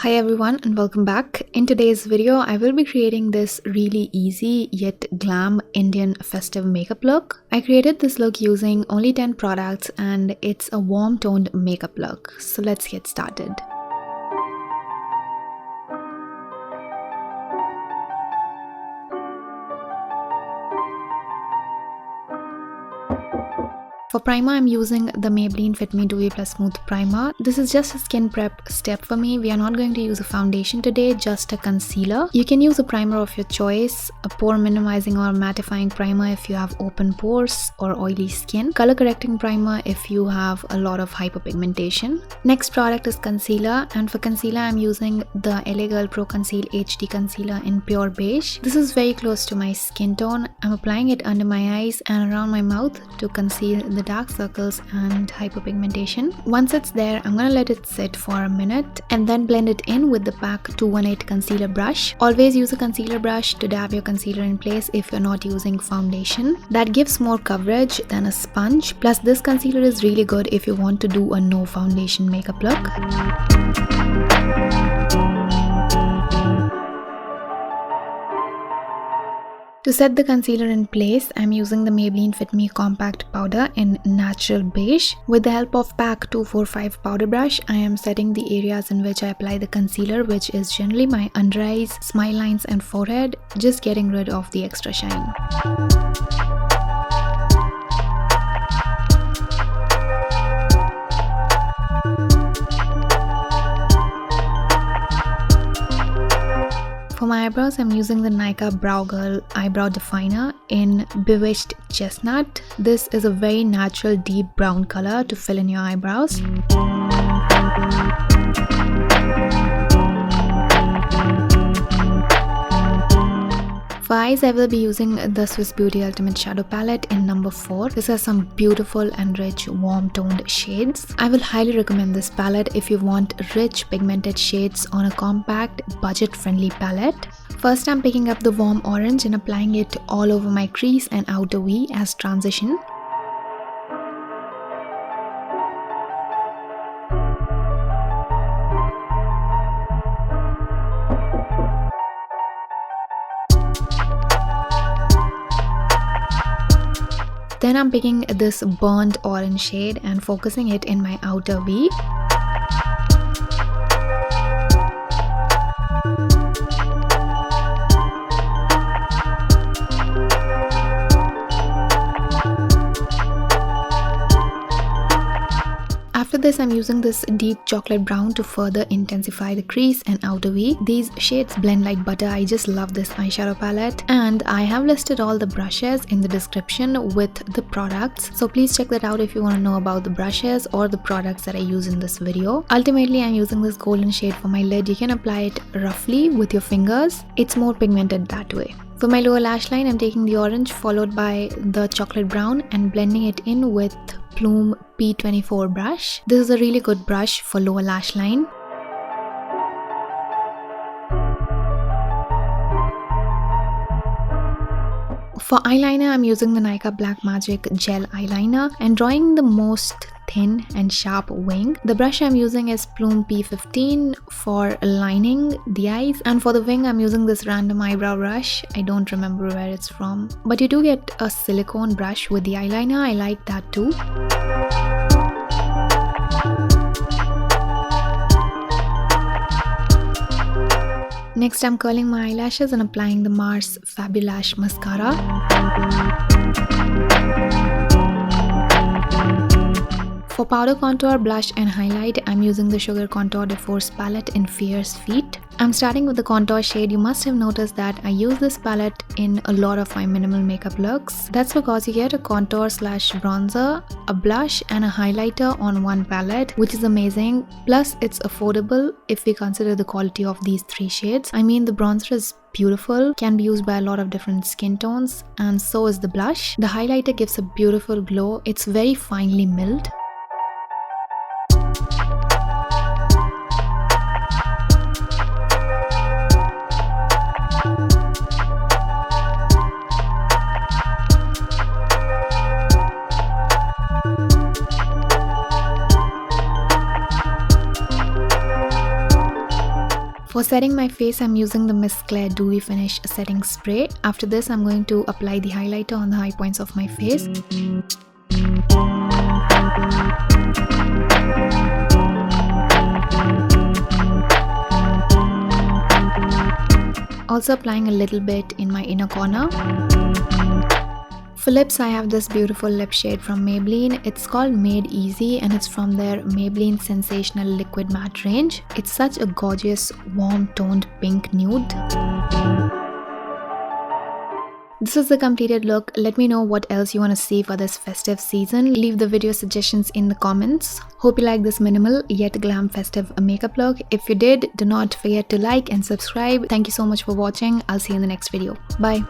Hi everyone and welcome back. In today's video, I will be creating this really easy yet glam Indian festive makeup look. I created this look using only 10 products and it's a warm toned makeup look. So let's get started. For primer, I'm using the Maybelline Fit Me Dewy Plus Smooth Primer. This is just a skin prep step for me. We are not going to use a foundation today, just a concealer. You can use a primer of your choice, a pore minimizing or mattifying primer if you have open pores or oily skin, color correcting primer if you have a lot of hyperpigmentation. Next product is concealer, and for concealer, I'm using the LA Girl Pro Conceal HD Concealer in Pure Beige. This is very close to my skin tone. I'm applying it under my eyes and around my mouth to conceal the dark circles and hyperpigmentation. Once it's there, I'm gonna let it sit for a minute and then blend it in with the PAC 218 concealer brush. Always use a concealer brush to dab your concealer in place if you're not using foundation. That gives more coverage than a sponge. Plus, this concealer is really good if you want to do a no foundation makeup look. To set the concealer in place, I'm using the Maybelline Fit Me Compact Powder in Natural Beige. With the help of PAC 245 powder brush, I am setting the areas in which I apply the concealer, which is generally my under eyes, smile lines and forehead, just getting rid of the extra shine. For my eyebrows, I'm using the Nykaa Brow Girl Eyebrow Definer in Bewitched Chestnut. This is a very natural deep brown color to fill in your eyebrows. For eyes, I will be using the Swiss Beauty Ultimate Shadow Palette in number 4. This has some beautiful and rich warm toned shades. I will highly recommend this palette if you want rich pigmented shades on a compact budget friendly palette. First, I'm picking up the warm orange and applying it all over my crease and outer V as transition. Then I'm picking this burnt orange shade and focusing it in my outer V. After this, I'm using this deep chocolate brown to further intensify the crease and outer V. These shades blend like butter. I just love this eyeshadow palette, and I have listed all the brushes in the description with the products, so please check that out if you want to know about the brushes or the products that I use in this video. Ultimately, I'm using this golden shade for my lid. You can apply it roughly with your fingers. It's more pigmented that way. For my lower lash line, I'm taking the orange followed by the chocolate brown and blending it in with Plume P24 brush. This is a really good brush for lower lash line. For eyeliner, I'm using the Nykaa Black Magic Gel Eyeliner and drawing the most thin and sharp wing. The brush I'm using is Plume P15 for lining the eyes, and for the wing I'm using this random eyebrow brush. I don't remember where it's from, but you do get a silicone brush with the eyeliner. I like that too. Next, I'm curling my eyelashes and applying the Mars Fabulash Mascara. For powder contour, blush and highlight, I'm using the Sugar Contour de Force palette in Fierce Feet. I'm starting with the contour shade. You must have noticed that I use this palette in a lot of my minimal makeup looks. That's because you get a contour slash bronzer, a blush and a highlighter on one palette, which is amazing. Plus, it's affordable if we consider the quality of these 3 shades. I mean, the bronzer is beautiful, can be used by a lot of different skin tones, and so is the blush. The highlighter gives a beautiful glow. It's very finely milled. For setting my face, I'm using the Miss Claire Dewy Finish setting spray. After this, I'm going to apply the highlighter on the high points of my face. Also applying a little bit in my inner corner. For lips, I have this beautiful lip shade from Maybelline. It's called Made Easy and it's from their Maybelline Sensational Liquid Matte range. It's such a gorgeous, warm toned pink nude. This is the completed look. Let me know what else you want to see for this festive season. Leave the video suggestions in the comments. Hope you like this minimal yet glam festive makeup look. If you did, do not forget to like and subscribe. Thank you so much for watching. I'll see you in the next video. Bye.